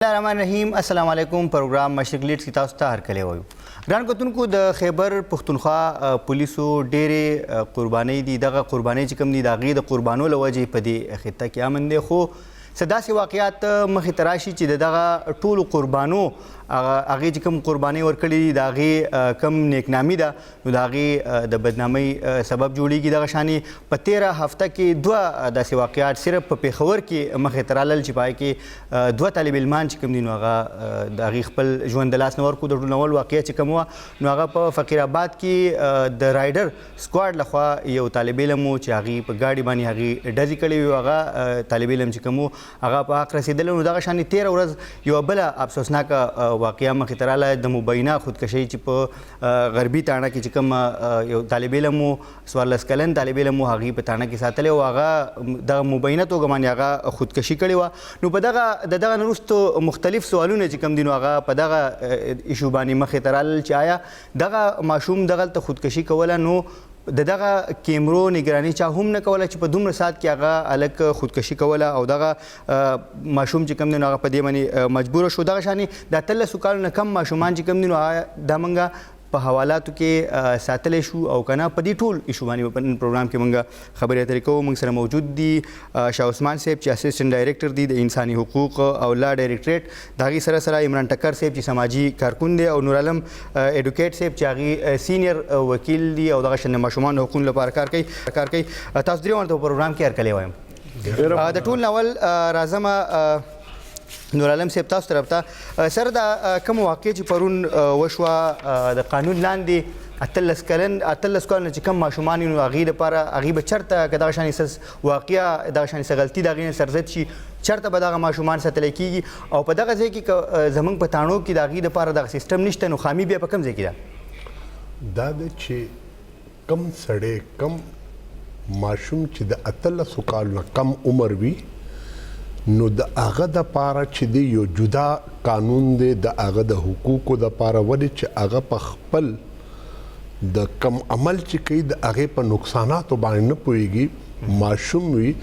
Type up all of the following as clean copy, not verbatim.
الرحمن الرحیم السلام علیکم پروګرام مشرق لیډز کی تاسو ته هرکلی وایو ګران کتونکو د خیبر پښتونخوا پولیسو ډېرې قربانۍ دي دغه قربانۍ چې کوم دي د هغې د قربانو له وجې په دې خطه کې امن دی خو څه داسې واقعات مخې ته راشي چې د دغه ټولو قربانو هغې چې کوم قربانۍ ورکړي دي د هغې کم نیکنامي ده نو د هغې د بدنامۍ سبب جوړیږي دغه شانې په تیره هفته کې دوه داسې واقعات صرف په پېښور کې مخې ته رالل چې په هغې کې دوه طالب علمان چې کوم دي نو هغه د هغې خپل ژوند د لاس نه ورکړو د ټولنول واقعه چې کوم وه نو هغه په فقیر آباد کې د رایډر سکواډ لخوا یو طالب علم و چې هغې په ګاډي باندې هغې ډزې کړې وي هغه طالب علم چې کوم و هغه په حق رسېدلی نو دغه شانې تیره ورځ یوه بله افسوسناکه واقعه مخې ته راغله د مبینه خودکشۍ چې په غربي تاڼه کې چې کوم یو طالب علم و 14 کلن طالب علم و هغې په تاڼه کې ساتلی او هغه دغه مبینه توګه باندې هغه خودکشي کړې وه نو په دغه نه وروستو مختلف سوالونه چې کوم دي نو هغه په دغه ایشو باندې مخې ته رالل چې آیا دغه ماشوم دغلته خودکشي کوله نو د دغه کیمرو نگراني چا هم نه کوله چې په دومره ساعت کې هغه هلک خودکشي کوله او دغه ماشوم چې کوم دی نو هغه په دې باندې مجبوره شو دغه شانې د 13 کالو نه کم ماشومان چې کوم دي نو دا موږ په حوالاتو کې ساتلی شو او که نه په دې ټول ایشو باندې په نن پروګرام کې موږ خبرې اترې کوو موږ سره موجود دي شاه عثمان صاحب چې اسسټنټ ډایرکټر دي د انساني حقوق او لا ډایرکټریټ د هغې سره عمران ټکر صاحب چې سماجي کارکون دی او نورعالم ایډوکیټ صاحب چې هغې سینیر وکیل دي او دغه شان د ماشومانو حقوقو لپاره کار کوي تاسو درې ورته په پروګرام کې هرکلی وایم د ټول ناول راځمه نورعالم صاحب تاسو طرف ته سره د کوم واقع چې پرون وشوه د قانون لاندې 18 کال نه چې کم ماشومان نو هغې لپاره هغې به چېرته که دغه شانې واقعه دغه شانې څه غلطي د هغې نه سرزد شي چېرته به دغه ماشومان ساتلی کېږي او په دغه ځای کې که زموږ په تاڼو کې د هغې لپاره دغه سیسټم نشته نو خامي بیا په کوم ځای کې ده دا ده چې کم سړی کم ماشوم چې د 18 کالو نه کم عمر وي نو د هغه دپاره چې دی یو جدا قانون دی د هغه د حقوقو دپاره ولې چې هغه په خپل د کم عمل چې کوي د هغې په نقصاناتو باندې نه پوهېږي ماشوم وي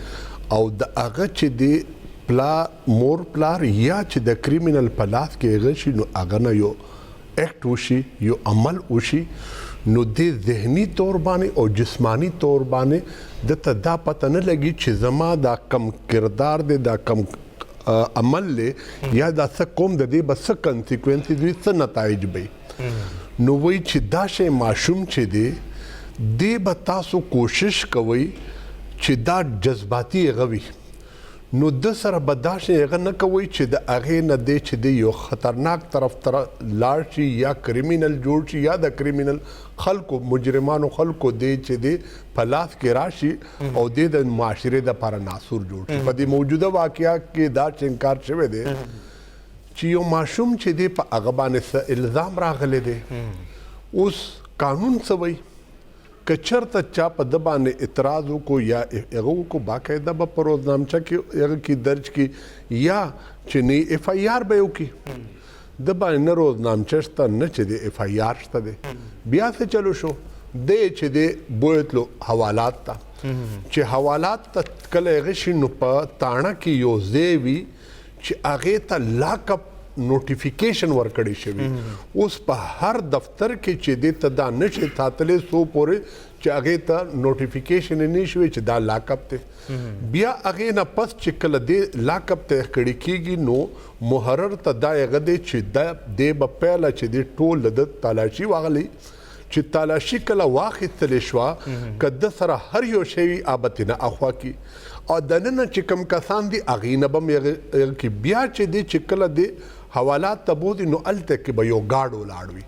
او د هغه چې دی مور پلار یا چې د کریمینل په لاس کې هغه شي نو هغه نه یو ایکټ وشي یو عمل وشي نو د ذهني طور باندې او جسمانی طور باندې دته دا پته نه لګي چې زما دا کم کردار دی دا کم عمل دی یا دا څه کوم د دې به څه کنسیکوینسز وي څه نتایج به نو وایي چې دا شی ماشوم چې دی دې به تاسو کوشش کوئ چې دا جذباتي هغه وي نو د سره به دا شی هغه نه کوئ چې د هغې نه دی چې دی یو خطرناک طرف ته لاړ شي یا کریمینل جوړ شي یا د کریمینل خلکو مجرمانو خلکو دی چې دی په لاس کې راشي او دی د معاشرې دپاره ناسور جوړ شي په دې موجوده واقعه کې دا چې انکار شوی دی چې یو ماشوم چې دی په هغه باندې څه الزام راغلی دی اوس قانون څه وایي که چېرته چا په ده باندې اعتراض وکړو یا هغه وکړو باقاعده به په روزنامچه کې هغه کې درج کړي یا چې نه ایف آی آر به یې وکړي د باندې نه روزنامچه شته نه چې د ایف آی آر شته دی بیا څه چلو شو دی چې دی بوتلو حوالات ته چې حوالات ته کله هغه شي نو په تاڼه کې یو ځای وي چې هغې ته لاک اپ نوټیفیکیشن ورکړی شوي اوس په هر دفتر کې چې دی ته دا نشي ساتلی څو پورې چې هغې ته نوټیفیکیشن یې نه شوی چې دا لاک اپ دی بیا هغې نه پس چې کله دی لاک اپ ته کړی کېږي نو محرر ته دا هغه دی چې دی به پیله چې دی ټول د تالاشي واغلی چې تالاشي کله واخیستلی شوه که ده سره هر یو شی ابتې نه اخوا کي او دننه چې کوم کسان دي هغې نه به م کې بیا چې دی چې کله دی حوالات ته بوځي نو هلته کې به یو ګارډ ولاړ وي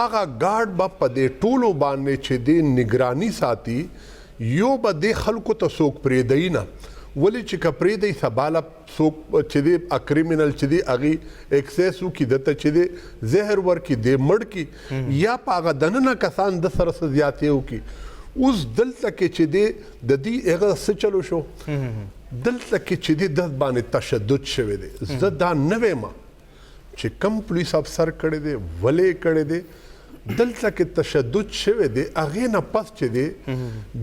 هغه ګارډ به په دې ټولو باندې چې دی نگراني ساتي یو به دې خلکو ته څوک پرېږدي نه ولې چې که پرېږدي سباله څوک چې دی کریمینل چې دی هغې اکسیس وکړي دته چې دی زهر ورکړي دی مړ کړي یا په هغه دننه کسان د سره څه زیاتې وکړي اوس دلته کې چې دی د دې هغه څه چلو شو دلته کې چې دی د باندې تشدد شوی دی زه دا نه وایم چې کم پولیس افسر کړی دی ولې کړی دی دلته کې تشدد شوی دی هغې نه پس چې دی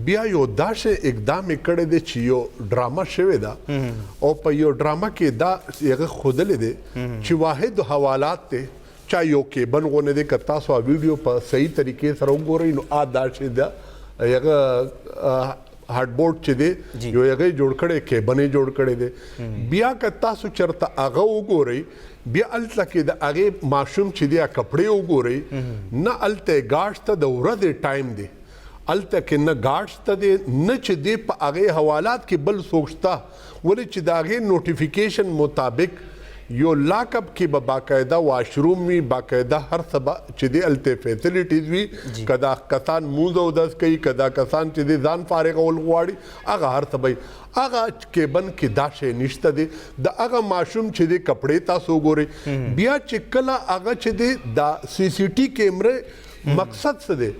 بیا یو داسې اقدام یې کړی دی چې یو ډرامه شوې ده او په یو ډرامه کې دا هغه ښودلی دی چې واحد حوالات دی چا یو کیبن غونې دی که تاسو ویډیو په صحیح طریقې سره وګورئ نو داسې ده هغه هارد بورډ چې دی یو هغه جوړ کړی کیبنې جوړ کړی دی بیا که تاسو چېرته هغه وګورئ بیا هلته کې د هغې ماشوم چې دی کپړې وګورئ نه هلته ګاډ ته د ورځې ټایم دی هلته کې نه ګاډ ته دی نه چې دی په هغې حوالات کې بل څوک شته ولې چې د هغې نوټیفیکیشن مطابق یو لاک اپ کې به باقاعده واشروم وي باقاعده هر څه به چې دی هلته فیسلیټیز وي که دا کسان مونځ اودس کوي که دا کسان چې دی ځان فارغول غواړي هغه هر څه به هغه کیبن کې دا شی نشته دی د هغه ماشوم چې دی کپړې تاسو وګورئ بیا چې کله هغه چې دی دا سی سی ټي کیمرې مقصد څه دی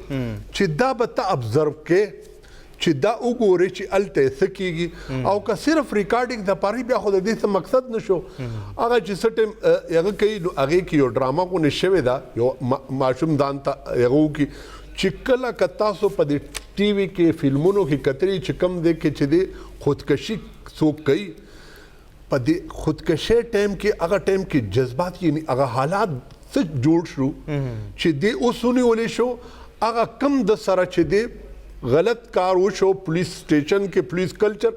چې دا به ته ابزرو کې چې دا وګورئ چې هلته څه کېږي او که صرف ریکارډینګ دپاره بیا خو د دې څه مقصد نشو هغه چې څه ټایم هغه کوي نو هغې کې یو ډرامه غوندې شوې ده یو ماشوم ځان ته هغه وکړي چې کله که تاسو په دې ټي وي کې فلمونو کې کتري چې کوم دی کې چې دی خودکشي څوک کوي په دې خودکشي ټایم کې هغه ټایم کې جذبات یعنی هغه حالات څه جوړ شو چې دی اوس ونیولی شو هغه کم د سره چې دی غلط کار وشو پولیس سټیشن کې پولیس کلچر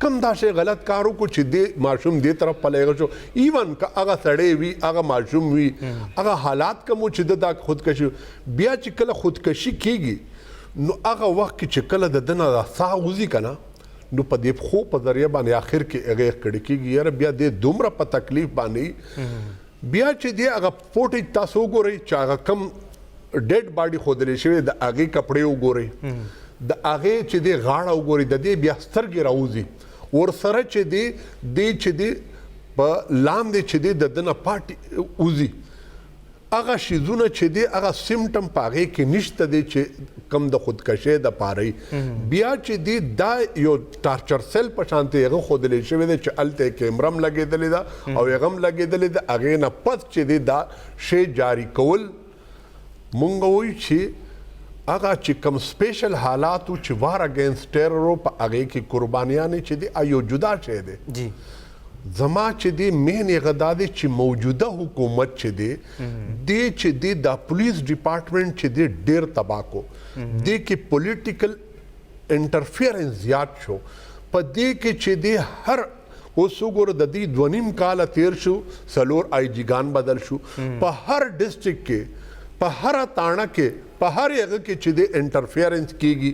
کم دا شی غلط کار وکړو چې دی ماشوم دې طرف پلیږه شو ایون که هغه سړی وي هغه ماشوم وي هغه حالات کم و چې دا خودکشي بیا چې کله خودکشي کېږي نو هغه وخت کې چې کله د ده نه دا ساه وځي که نه نو په دې پښو په ذریعه باندې آخر کې هغه کړی کېږي یاره بیا دې دومره په تکلیف باندې بیا چې دی هغه فوټیج تاسو وګورئ چې هغه کم ډیډ باډي ښودلی شوی د هغې کپړې وګورئ د هغې چې دی غاړه وګورئ د دې بیا سترګې راوځي ورسره چې دی چې دی په لاندې چې دی د ده نه پاټې وځي هغه شیزونه چې دی هغه سمټم په هغې کې نشته دی چې کم د خودکشۍ دپاره بیا چې دی دا یو ټارچر سیل په شانتې هغه ښودلی شوی دی چې هلته یې کیمره هم لګېدلې ده او هغه هم لګېدلې ده هغې نه پس چې دی دا شی جاري کول مونږ وایو چې هغه چې کوم سپیشل حالاتو چې وار اگینست ټیرر په هغې کې قربانیانې چې دی یو جدا شی دی جی زما چې دی مین هغه دا دی چې موجوده حکومت چې دی دې چې دی دا پولیس ډپارټمنټ چې دی ډېر تباه کو دې کې پولیټیکل انټرفیرنس زیات شو په دې کې چې دی هر اوس وګوره د دې 2.5 کاله تیر شو 4 آی جي ګان بدل شو په هر ډسټرکټ کې په هر تاڼه کې په هر هغه کې چې د انټرفیرنس کیږي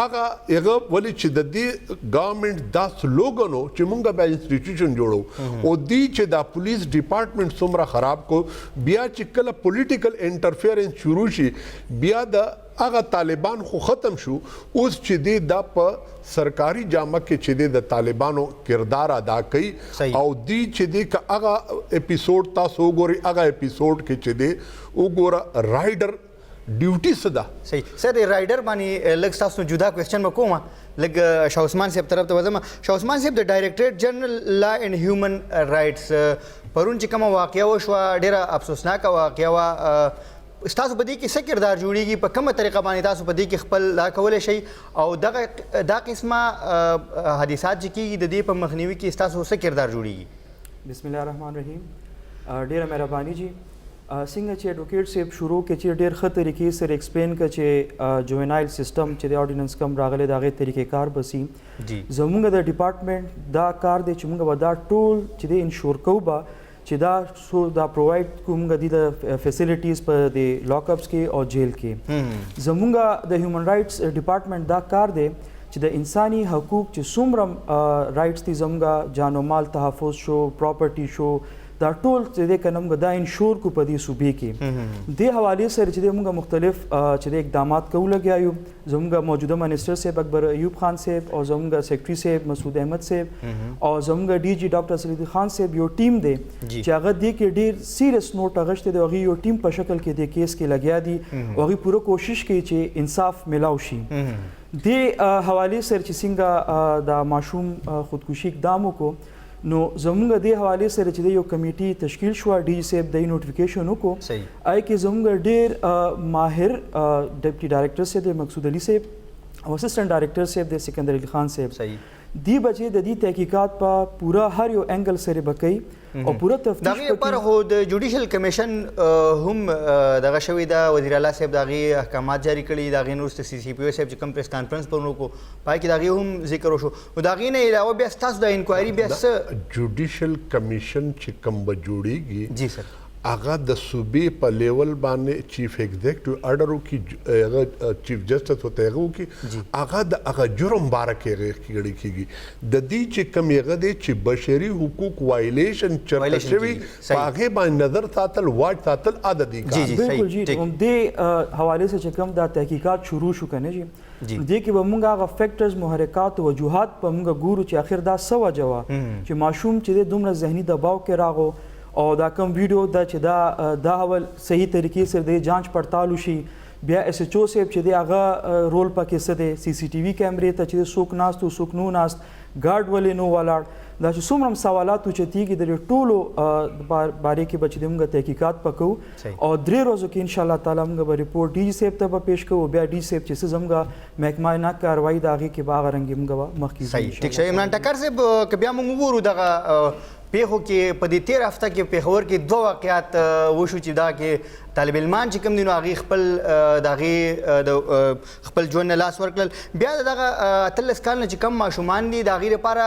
هغه هغه ولې چې د دې ګورنمنت دا سلوګنو چې مونږ به انسټیټیوشن جوړو او دی چې دا پولیس ډپارټمنټ څومره خراب کو بیا چې کله پولیټیکل انټرفیرنس شروع شي بیا د هغه طالبان خو ختم شو اوس چې دی دا په سرکاري جامه کې چې دی د طالبانو کردار ادا کوي او دی چې دی که هغه اپیسوډ تاسو وګورئ هغه اپیسوډ کې چې دی وګوره رایډر ډیوټي څه ده صحیح سر رایډر باندې لږ تاسو جدا کوېسچن به کوم لږ شاه عثمان صاحب طرف ته ورځم شاه عثمان صاحب د ډایرکټریټ جنرال لا اینډ هیومن رایټس پرون چې کومه واقعه وشوه ډېره افسوسناکه واقعه وه ستاسو په دې کې څه کردار جوړیږي په کومه طریقه باندې تاسو په دې کې خپل دا کولی شئ او دا قسمه حادثات چې کېږي د دې په مخنیوي کې ستاسو څه کردار جوړیږي بسم الله الرحمن الرحیم ډېره مهرباني جی څنګه چې ایډوکیټ صاحب شروع کې چې ډېر ښه طریقې سره ایکسپلین کړه چې جوینایل سیستم چې د آرډیننس کم راغلی د هغې طریقې کار بسي زموږ د ډپارټمنټ دا کار دی چې موږ به دا ټول چې دی انشور کوو به چې دا پرووایډ کوو موږ دي د فیسیلیټیز په د لاک اپس کې او جیل کې زموږ د هیومن رایټس ډپارټمنټ دا کار دی چې د انساني حقوق چې څومره رایټس دي زموږ جان و مال تحفظ شو پراپرټي شو دا ټول چې دی که نه موږ دا انشور کو په دې صوبې کې دې حوالې سره چې دی موږ مختلف چې دی اقدامات کوو لګیا یو زموږ موجوده منسټر صاحب اکبر ایوب خان صاحب او زموږ سیکرټري صاحب مسعود احمد صاحب او زموږ ډي جي ډاکټر سلیدي خان صاحب یو ټیم دی چې هغه دې کې ډېر سیریس نوټ اخیستی دی هغوی یو ټیم په شکل کې دې کیس کې لګیا دي او هغوی پوره کوشش کوي چې انصاف میلاو شي دې حوالې سره چې څنګه دا ماشوم خودکشي اقدام وکړو نو زمونږ د حواله سره چې یو کمیټي تشکیل شو ډي سیب د نوټیفیکیشن وکړو صحیح آی کې زمونږ ډیر ماهر ډیپټي ډایریکټر صاحب د مقصود علي صاحب او اسسټنټ ډایریکټر صاحب د سکندر علي خان صاحب صحیح دی بچې د دې تحقیقات په پورا هر یو انګل سره بکې او پورا تفتیش دغه پر هو د جوډیشل کمیشن هم دغه شوی دا وزیر اعلی صاحب دغه احکامات جاری کړي دغه نورسته سی سی پی او صاحب چې کوم پریس کانفرنس پرونو کو پای کې دغه هم ذکر وشو او دغه نه علاوه بیا تاسو د انکوایري بیا جوډیشل کمیشن چې کوم به جوړیږي جی سر هغه د صوبې په لیول باندې چیف ایگزیکټیو آرډر وکړي هغه چیف جسټس ورته هغه وکړي هغه د هغه جرم باره کې کړی کېږي د دې چې کوم هغه دی چې بشري حقوق وایلیشن چرته شوي په هغې باندې نظر ساتل واچ ساتل عادتي کار بالکل جی همدې حوالې سره چې کوم دا تحقیقات شروع شو کنه جی دې کې به موږ هغه فیکټرز محرکات او وجوهات په موږ ګورو چې اخر دا څه وجه وه چې ماشوم چې دومره ذهني دباو کې راغو او دا کوم ویډیو دا چې دا اول صحیح طریقې سره د جانچ پړتال وشي بیا اس ایچ او صاحب چې دی هغه رول پکې څه دی سی سی ټي وي کیمرې ته چې څوک ناست او څوک نو ناست ګارډ ولې نو ولاړ دا چې څومره سوالات اوچتېږي د ټولو بارے کې به چې موږ تحقیقات پکو او 3 ورځو کې انشاءالله تعالی موږ به رپورټ ډي صاحب ته به پیش کوو بیا ډي صاحب چې څه زموږ محکمه نه کاروایي د هغې کې به هغه رنګې موږ مخکې صحیح ټیک شه عمران ټکر صاحب که بیا موږ وګورو دغه پیښو کې په دې 13 هفته کې پېښور کې 2 واقعات وشو چې دا کې طالب علمان چې کوم دي نو هغې خپل ژوند نه لاس ورکړل بیا دغه 13 کال نه چې کم ماشومان دي د هغې لپاره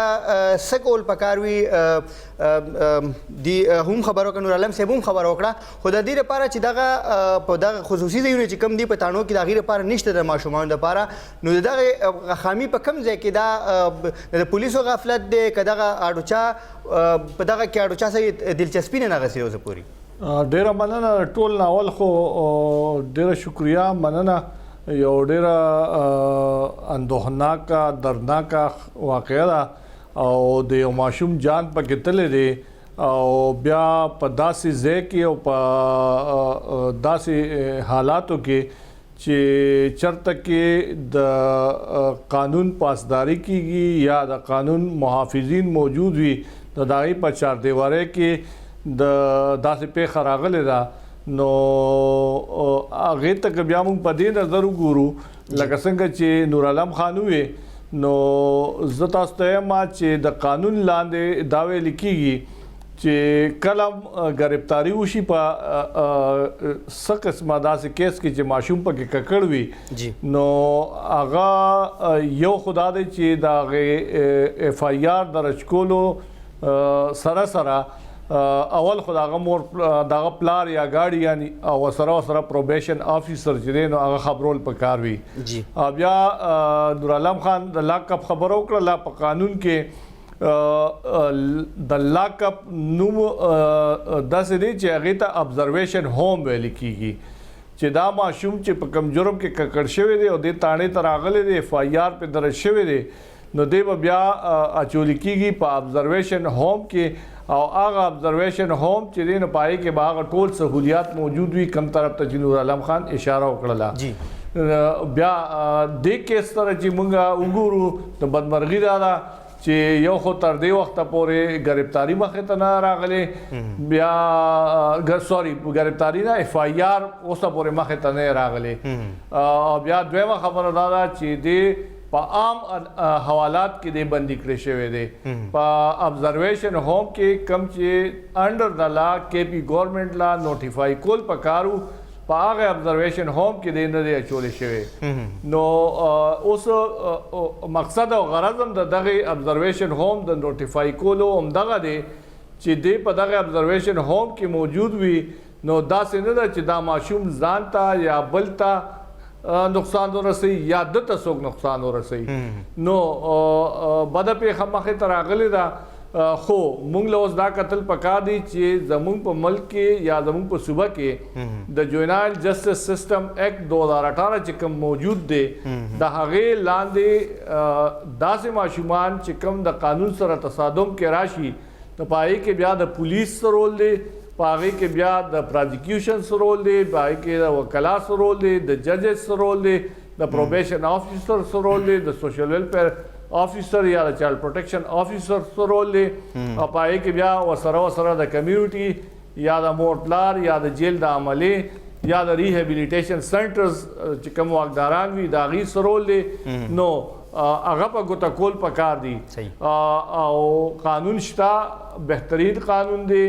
څه کول پکار وي دی هم خبره وکړه نور عالم صاحب هم خبره وکړه خو د دې لپاره چې دغه په دغه خصوصي ځایونه چې کم دي په تاڼو کې د هغې لپاره نشته د ماشومانو لپاره نو د دغه خامي په کوم ځای کې دا د پولیسو غفلت دی که دغه اډوچا په دغه کې اډوچا سره دلچسپي نه نغسي اوسه پورې ډیره مننه ټول ناول خو ډیره شکریا مننه یو ډیره اندوهناکه دردناکه واقعه ده او د یو ماشوم جان پکې تللی دی او بیا په داسې ځای کې او په داسې حالاتو کې چې چرته کې د قانون پاسداری کیږي یا د قانون محافظین موجود وي د دغې په چاردیوارۍ کې د داسې پیښه راغلې ده نو هغې ته که بیا موږ په دې نظر وګورو لکه څنګه چې نور عالم خان وویې نو زه تاسو ته یم چې د قانون لاندې دا ویل کېږي چې کله ګرفتاری وشي په څه قسمه داسې کیس کې چې ماشوم پکې ککړ وي نو هغه یو خدا دی چې د هغې اف آی آر درج کولو سره سره اول خو دغه مور دغه پلار یا ګاډي یعنی او سره پروبیشن افیسر چې دی نو هغه خبرول پکار وي بیا نور عالم خان د لاک اپ خبر وکړه لا په قانون کې د لاک اپ نوم داسې دی چې هغې ته ابزرویشن ہوم ویل کېږي چې دا ماشوم چې په کم جرم کې ککړ شوی دی او دې تاڼې ته راغلی دی اف آی آر پې درج شوی دی نو دی به بیا اچولی کېږي په ابزرویشن ہوم کې او هغه ابزرویشن ہوم چې دی نو په هغې کې به هغه ټول سهولیات موجود وي کم طرف ته چې نور عالم خان اشاره وکړله بیا دې کیس سره چې موږ وګورو د بدمرغي دا ده چې یو خو تر دې وخته پورې ګرفتاري مخې ته نه راغلې بیا سوري ګرفتاري نه اف آی آر اوسه پورې مخې ته نه راغلې بیا دویمه خبره دا ده چې دې په عام حوالات کې دی بندي کړی شوی دی په ابزرویشن ہوم کې کم چې انډر د لا کې پی ګورنمنٹ لا نوټیفای کول پکارو په هغه ابزرویشن ہوم کې دی نه دی اچولی شوی نو اوس مقصد او غرض هم د دغه ابزرویشن ہوم د نوټیفای کولو همدغه دی چې دی په دغه ابزرویشن ہوم کې موجود وي نو داسې نه ده چې دا ماشوم ځان ته یا بل ته نقصان ورسوي یا دته څوک نقصان ورسوي نو بده پیښه مخې ته راغلې ده خو موږ له اوس دا کتل پکار دی چې زموږ په ملک کې یا زموږ په صوبه کې د جوینایل جسټس سسټم ایکټ 2018 چې کوم موجود دی د هغې لاندې داسې ماشومان چې کوم د قانون سره تصادم کې راشي نو په هغې کې بیا د پولیس رول دی په هغې کې بیا د پراجیکیوشن رول دی په هغې کې د وکلا رول دی د ججز رول دی د پروبیشن افیسر رول دی د سوشل ویلفیر افیسر یا د چایلډ پروټیکشن افیسر څه رول دی او پای کې بیا وسره د کمیونټي یا د مورتلار یا د جیل د عملې یا د ریهابیلیټیشن سنټرز چې کوم واکداران وي د هغې څه رول دی نو هغه په ګوته کول پکار دي او قانون شته بهترین قانون دی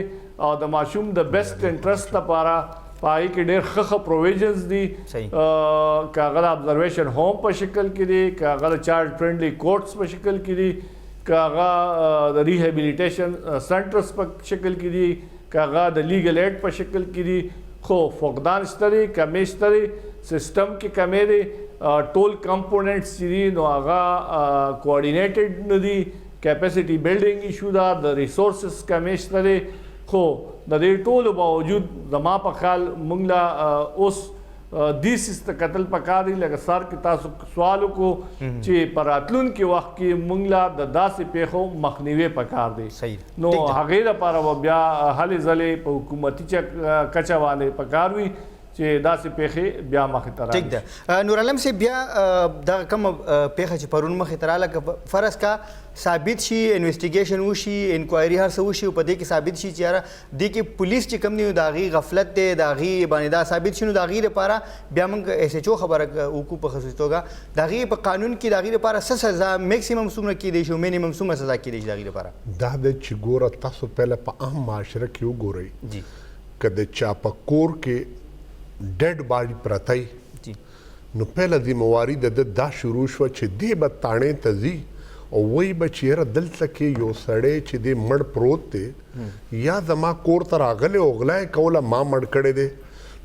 او د ماشوم د بیسټ انټرست لپاره پای کې ډېر ښه پروویژنز دي که هغه د ابزرویشن ہوم په شکل کې دي که هغه د چایلډ فرینډلی کورټس په شکل کې دي که هغه د ریهابیلیټیشن سنټرز په شکل کې دي که هغه د لیګل ایډ په شکل کې دي خو فقدان شته دي کمې شته دي سسټم کې کمې دي ټول کمپوننټس چې دي نو هغه کوارډینیټډ نه دي کیپیسټي بلډینګ ایشو ده د ریسورسز کمې شته دي خو د دې ټولو باوجود زما په خیال موږ لا اوس دې سیسته قتل پکار دي لکه سر کې تاسو سوال وکړو چې په راتلونکي وخت کې موږ لا د داسې پیښو مخنیوي پکار دي نو هغې لپاره بیا هلې ځلې په حکومتي کچه باندې پکار وي چې داسې پیښې بیا مخې ته ټیک ده نور عالم صاحب بیا دغه کومه پیښه چې پرون مخې ته راغله فرض کا ثابت شي انویسټیګیشن وشي انکوایري هر څه وشي او په دې کې ثابت شي چې یاره دې کې پولیس چې کوم دی د هغې غفلت دی د هغې باندې دا ثابت شي نو د هغې لپاره بیا موږ ایس ایچ او خبره وکړو په خصوصي توګه د هغې په قانون کې د هغې لپاره څه سزا میکسیمم څومره کیدی شي او مینیمم څومره سزا کیدی شي د هغې لپاره دا د چې ګوره تاسو پهله په عام معاشره کې وګورئ جی که د چا په کور کې ډیډ باډي پرتی نو پهله ذمواري د دا شروع شوه چې دې به تاڼې ته ځي او وایي به چې یاره دلته کې یو سړی چې دی مړ پروت دی یا زما کور ته راغلی او غلا یې کوله ما مړ کړی دی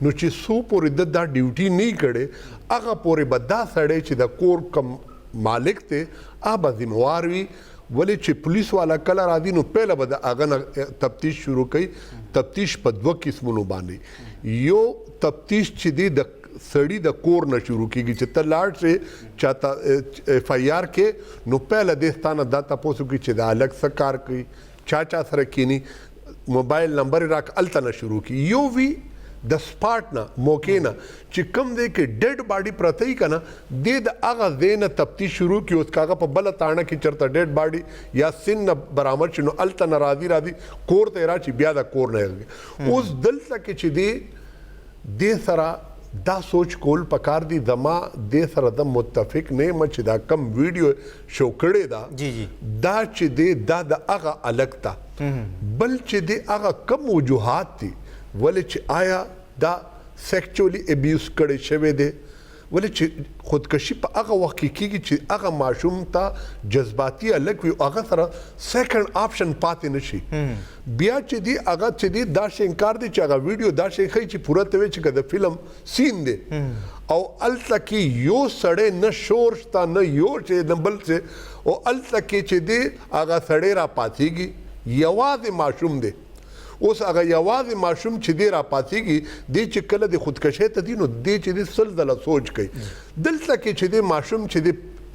نو چې څو پورې د دا ډیوټي نه کړی هغه پورې به دا سړی چې د کور کم مالک دی هغه به ذموار وي ولې چې پولیس والا کله راځي نو پهله به د هغه نه تفتیش شروع کوي تفتیش په دوه قسمونو باندې یو تفتیش چې دی د سړی د کور نه شروع کیږي چې ته لاړ شې چاته ایف آی آر کې نو پهله دې ستانه دا تپوس وکړي چې د هلک څه کار کوي چا سره کینی موبایل نمبر یې راک هلته نه شروع کړي یو وي د سپاټ نه موقع نه چې کوم دی کې ډیډ باډي پرته وي که نه دې د هغه ځای نه تفتیش شروع کړي اوس که هغه په بله تاڼه کې چېرته ډیډ باډي یا سن نه برآمد شي نو هلته نه راځي کور ته یې راشي بیا د کور نه اوس دلته کې چې دی دې سره دا سوچ کول پکار دي زما دې سره د متفق نه یم چې دا کم ویډیو شو کړی دا دا چې دی دا د هغه الګ ته بل چې دی هغه کم وجوهات دي ولې چې آیا دا سیکچولی ابیوز کړی شوی دی ولې چې خودکشي په هغه وخت کې کېږي چې هغه ماشوم ته جذباتي الګ وي هغه سره سیکنډ آپشن پاتې نه شي بیا چې دی هغه چې دی دا شی انکار دی چې هغه ویډیو دا شی ښیي چې پوره ته وایي چې که د فلم سین دی او هلته کې یو سړی نه شور شته نه یو شی نه بل شی او هلته کې چې دی هغه سړی را پاتېږي یوازې ماشوم دی اوس هغه یوازې ماشوم چې دی را پاتېږي دی چې کله د خودکشۍ ته دی نو دی چې دی سل ځله سوچ کوي دلته کې چې دی ماشوم چې دی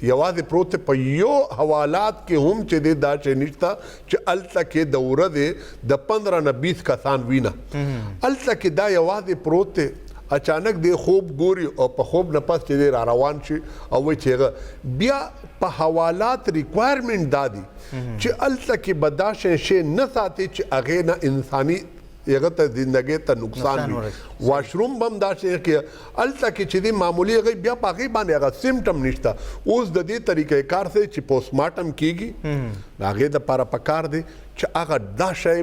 یوازې پروت په یو حوالات کې هم چې دی دا شی نشته چې هلته کې د ورځې د 15 نه 20 کسان وینه هلته کې دا یوازې پروت دی اچانک دی خوب ګوري او په خوب نه پس چې دی را روان شي او وایي چې هغه بیا په حوالات ریکوایرمنټ دا دي چې هلته کې به دا شی نه ساتي چې هغې نه انساني هغه ته زندګۍ ته نقصان وي واشروم به هم دا شی کې هلته کې چې دی معمولي هغې بیا په هغې باندې هغه سمټم نشته اوس د دې طریقې کار دی چې پوسټمارټم کیږي د هغې دپاره پکار دی چې هغه دا شی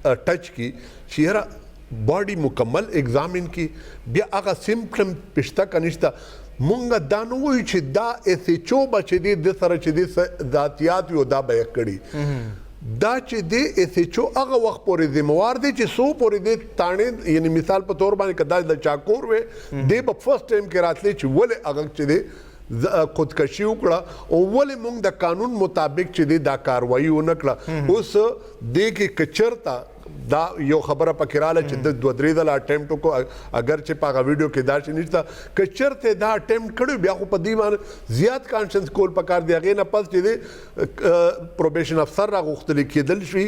ټچ کړي چې یاره باډي مکمل ایگزامن کی بیا هغه سمپټم پشته کنيشته مونږ دا نه وایو چې دا ایس ایچ او به چې دی د سره چې دی ذاتیات وي دا به یې کړي دا چې دی ایس ایچ او هغه وخت پورې ذموار دی چې څو پورې دی تاڼې یعنی مثال په طور باندې که دا د چاکور وی دی به فرست ټایم کې راتلی چې ولې هغه چې دی خودکشي وکړه او ولې مونږ د قانون مطابق چې دی دا کاروایي ونه کړه اوس دی کې که چېرته دا یو خبره پکې رااله چې د 2-3 ځله اټمپټ وکړو اگر چې په هغه ویډیو کې دا شی نشته که چېرته دا اټمپټ کړی بیا خو په دې باندې زیات کانشنس کول پکار دی هغې نه پس چې دی پروبیشن افسر راغوښتلی کېدل شي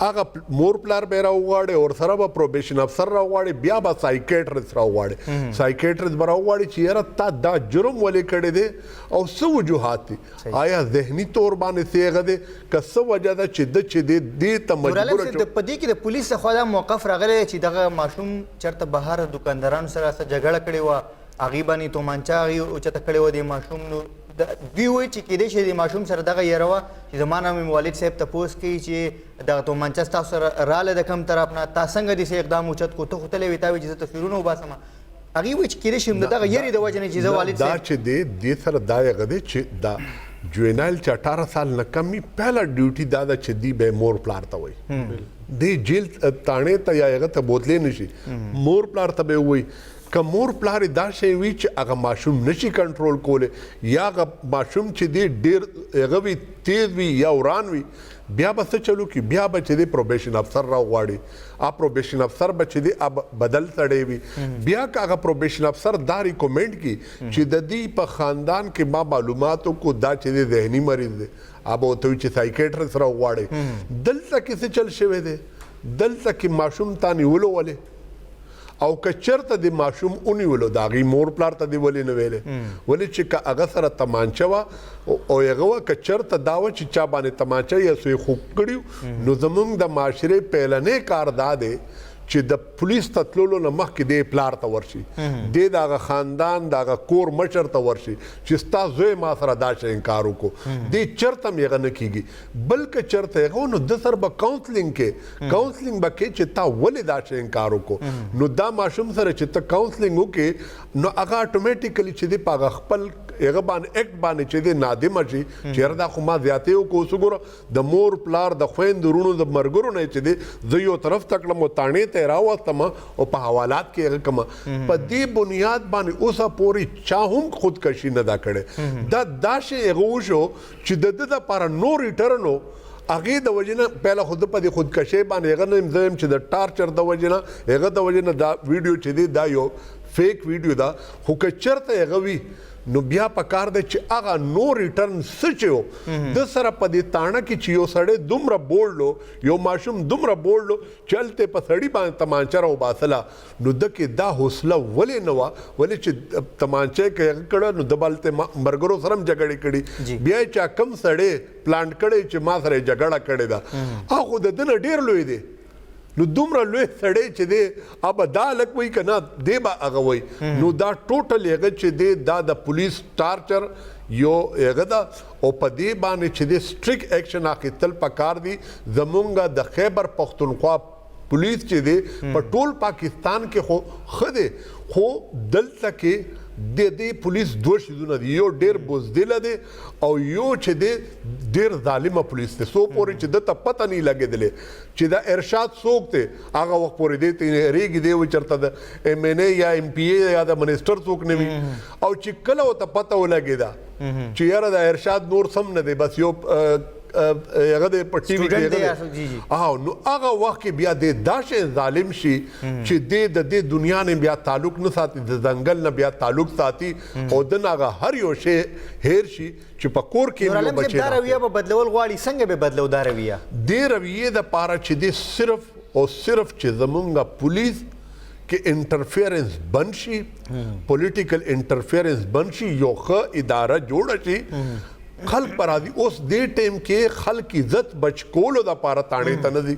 هغه مور پلار به راوغواړي او سره به پروبیشن افسر راوغواړي بیا به سایکیټریست راوغواړي سایکیټریست به راوغواړي چې یاره تا دا جرم ولې کړی دی او څه وجوهات دي آیا ذهني طور باندې څه دی که څه وجه ده چې دې ته مجبوره په دې کې د پولیس څخه دا موقف راغلی چې دغه ماشوم چېرته بهر دکاندارانو سره څه جګړه کړې وه هغې باندې تومانچه هغې اوچته کړې وه د ماشوم نو دوی وایي چې کیدای شي د ماشوم سره دغه یره وه چې زما نه مې والد صاحب تپوس کوي چې دغه تومانچه ستاسو سره راله د کوم طرف نه تا څنګه داسې اقدام اوچت کړو ته خو تللی وې تا وایي چې زه تصویرونه وباسم هغې وایي چې کیدای شي د دغه یرې د وجې نه چې زه والد دا صاحب چې دی دې سره دا هغه دی چې دا جوینایل چې 18 سال نه کم وي پهله ډیوټي دا ده چې دی به مور پلار ته وایي دی جیل تاڼې ته یا هغه ته بوتلی نشي مور پلار ته به وایي که مور پلار دا شی وي چې هغه ماشوم نشي کنټرول کولی یا هغه ماشوم چې دی ډېر هغه وي تیز وي یا وران وي بیا به څه چلو کړي بیا به چې دی پروبیشن افسر راوغواړي پروبیشن افسر به چې دی بدل سړی وي بیا که هغه پروبیشن افسر دا ریکومنډ کړي چې د دې په خاندان کې ما معلوماتو کو دا چې دی ذهني مریض دی اب ورته وایي چې سایکیټریست راوغواړي دلته کې څه چل شوی دی دلته کې ماشوم تا نیولو ولې او که چرته د ماشوم ونیولو د هغې مور پلار ته دې ولې نه ویلې ولې چې که هغه سره تمانچه وه او هغه وه که چرته دا وه چې چا باندې تمانچه یا سوی خوب کړي نو زموږ د معاشرې پیلنی کار دا دی چې د پولیس ته تللو نه مخکې دی پلار ته ورشي دی د هغه خاندان د هغه کور مشر ته ورشي چې ستا زوی ما سره دا شی انکار وکړو دی چرته هم هغه نه کیږي بلکې چرته هغه نو د سر به کاونسلینګ کې کاونسلینګ به کې چې تا ولې دا شی انکار وکړو نو دا ماشوم سره چې ته کاونسلینګ وکړې نو هغه اټومیټیکلی چې دی په هغه خپل هغه باندې اکټ باندې چې دی نادمه شي چې دا خو ما زیاتې وکړو اوس وګوره د مور پلار د خویندو وروڼو د مرګرو نه چې دی زه یو طرف ته کړم او تاڼې ته راوستم او په حوالات کې هغه کړم په دې بنیاد باندې اوسه پورې چا هم خودکشي نه دا کړې دا شی هغه وشو چې د ده دپاره نو ریټرن و هغې د وجې نه پهله خو د په دې خودکشۍ باندې هغه نه زه یم چې د ټارچر د وجې نه هغه د وجې نه دا ویډیو چې دی دا یو فیک ویډیو ده خو که چېرته هغه وي نو بیا پکار دی چې هغه نو ریټرن څه چې و د سره په دې تاڼه کې چې یو سړی دومره بولډ و یو ماشوم دومره بولډ و چې هلته په سړي باندې تمانچه راوباسله نو ده کې دا حوصله ولې نه وه ولې چې تمانچه یې که هغه کړه نو ده به هلته مرګرو سره هم جګړې کړي بیا یې چا کم سړی پلانټ کړی چې ما سره یې جګړه کړې ده هغه خو د ده نه ډېر لوی دی نو دومره لوی سړی چې دی اب دا لک وایي که نه دی به هغه وایي نو دا ټوټل هغه چې دی دا د پولیس ټارچر یو هغه ده او په دې باندې چې دی سټریک ایکشن اخیستل پکار دي زمونږ د خیبر پښتونخوا پولیس چې دی په ټول پاکستان کې خو ښه دی خو دلته کې د دې پولیس دوه شیزونه دي یو ډېر بزدله دی او یو چې دی ډېر ظالمه پولیس دی څو پورې چې ده ته پته نه لګېدلې چې دا ارشاد څوک دی هغه وخت پورې دی ته هېرېږي دی و چېرته د ایم این ای یا ایم پی ای یا د منسټر څوک نه وي او چې کله ورته پته ولګېده چې یاره د ارشاد نور سم نه دی بس یو هغه د په ټي وي کې نو هغه وخت کې بیا د دا شی ظالم شي چې د دې دنیا نه بیا تعلق نه ساتي د ځنګل نه بیا تعلق ساتي او د هغه هر یو شی هیر شي چې په کور کې یو بچی دا رویه به بدلول غواړي څنګه به بدلو دا رویه دې رویې دپاره چې دی صرف او صرف چې زمونږ پولیس کې انټرفیرنس بند شي پولیټیکل انټرفیرنس بند شي یو ښه اداره جوړه شي خلق پر راځي اوس دې ټیم کې خلق عزت بچ کولو دپاره تاڼې ته نه دي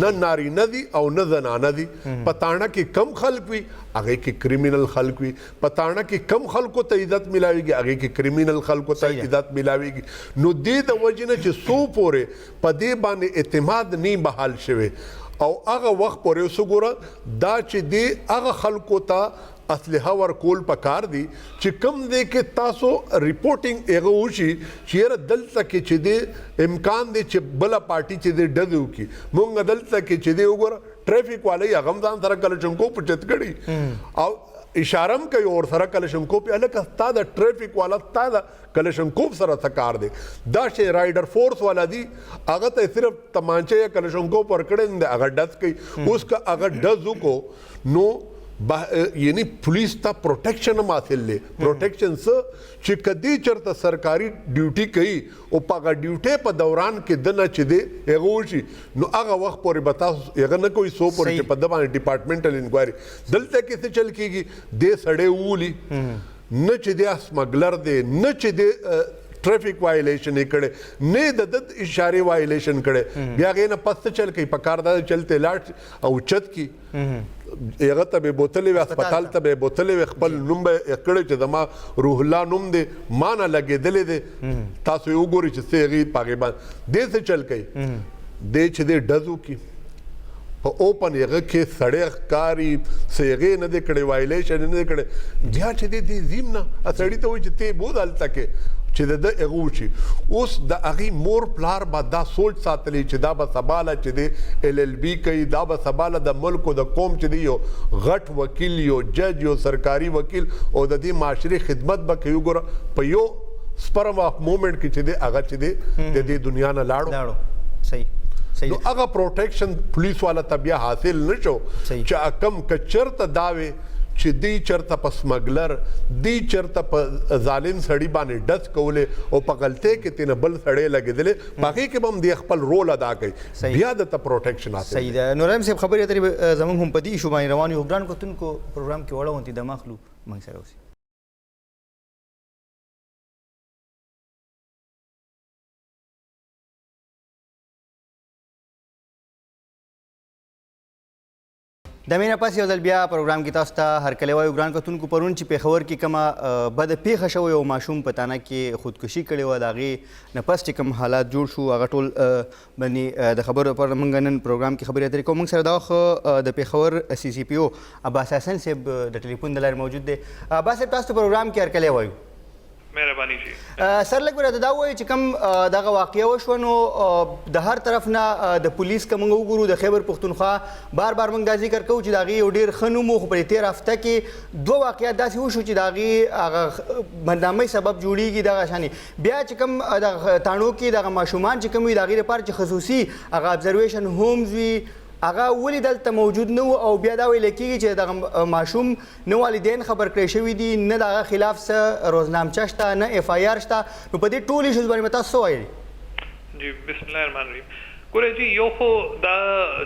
نه نارینه دي او نه زنانه دي په تاڼه کې کم خلق وي هغې کې کریمینل خلق وي په تاڼه کې کم خلکو ته عزت ملاویږي هغې کې کریمینل خلکو ته عزت ملاویږي نو دې د وجې نه چې څو پورې په دې باندې اعتماد نه بحال شوی او هغه وخت پورې اوس وګوره دا چې دی هغه خلکو ته اسلحه ورکول پکار دي چې کم دی کې تاسو ریپورټینګ هغه وشي چې یاره دلته کې چې دی امکان دی چې بله پارټي چې دی ډزې وکړي مونږ دلته کې چې دی وګوره ټریفک والا یې هغه هم ځان سره کلشنکوپ اوچت کړي او اشاره هم کوي اور سره کلشنکوپ هلکه ستا د ټریفک والا ستا د کلشنکوپ سره څه کار دی دا شی رایډر فورس والا دي هغه ته صرف تمانچه یا کلشنکوپ ورکړی دی هغه ډز کوي اوس که هغه ډز وکړو نو یعنی پولیس ته پروټیکشن هم حاصل دی پروټیکشن څه چې کدی چرته سرکاري ډیوټي کوي او په ډیوټي په دوران کې دنه چې دی هغه وشي نو هغه وخت پورې به تاسو هغه نه کوئ سو پورې چې په د باندې ډپارټمنټل انکوایري دلته کې څه چل کېږي دې سړی وولي نه چې دی سمګلر دی نه چې دی traffic violation कड़े ने ददत इशारे वायलेशन कड़े ब्यागे न पस्त चल कई पकारदा चलते लाट और उच्चत की एगत तबे बोतले वे अस्पताल तबे बोतले वे खपल नुम एकड़े च दमा रूहुल्ला नुम दे माना लगे दले दे तासो उगोरी च सेगी पागेबान दे से चल कई दे च दे डजू की ओपन यग के सड़े कारी सेगे न दे कड़े वायलेशन न दे कड़े ब्या च दे जिमना असड़ी तो ते बहुत हाल तक چې د هغه وشي اوس د هغې مور پلار به دا سوچ ساتلی چې دا به سباله چې دی ایل ایل بي کوي دا به سباله د ملک او د قوم چې دی یو غټ وکیل یو جج یو سرکاري وکیل او د دې معاشري خدمت به کوي وګوره په یو سپرم آف مومنټ کې چې دی هغه چې دی د دې دنیا نه لاړو صحیح نو هغه پروټیکشن پولیس والا ته بیا حاصل نشو چې کم کچرته داوي چې دی چرته په سمګلر دی چرته په ظالم سړی باندې ډز کولې او په غلطۍ کې تینه بل سړی لګېدلې باقي کې به هم دی خپل رول ادا کوي بیا د ته پروټیکشن حاصل صحیح ده نورم صاحب خبرې اترې زموږ هم په دې ایشو باندې روان یو ګران کتونکو پروګرام کې وړه ونتي د مخلو موږ سره اوسي د مینا پاس یو ځل بیا پروګرام کې تاسو ته هرکلی وایو ګران کتونکو پرون چې پېښور کې کومه بده پیښه شوې او ماشوم په تانه کې خودکشي کړې وه د هغې نه پس چې کوم حالات جوړ شو هغه ټول باندې د خبرو لپاره موږ نن پروګرام کې خبرې اترې کوو موږ سره دا وخت د پېښور سی سی پی او عباس حسن صاحب د ټلیفون د لارې موجود دی عباس صاحب تاسو ته پروګرام کې هرکلی وایو مهرباني شي سر لږ ورته دا ووایي چې کوم دغه واقعه وشوه نو د هر طرف نه د پولیس که موږ وګورو د خیبر پښتونخوا بار بار موږ دا ذکر کوو چې د هغې یو ډېر ښه نوم و خو په تېر هفته کې دوه واقعات داسې وشو چې د هغې هغه بدنامۍ سبب جوړېږي دغه شانې بیا چې کوم دغه تاڼو کې دغه ماشومان چې کوم وي د هغې لپاره چې خصوصي هغه ابزرویشن ہومز وي هغه ولې دلته موجود نه و او بیا دا ویل کېږي چې دغه ماشوم نه والدین خبر کړی شوي دي نه د هغه خلاف څه روزنامچه شته نه اف آی آر شته نو په دې ټول ایشوز باندې به تاسو څه وایي جی بسم الله الرحمن الرحیم ګوره جی یو خو دا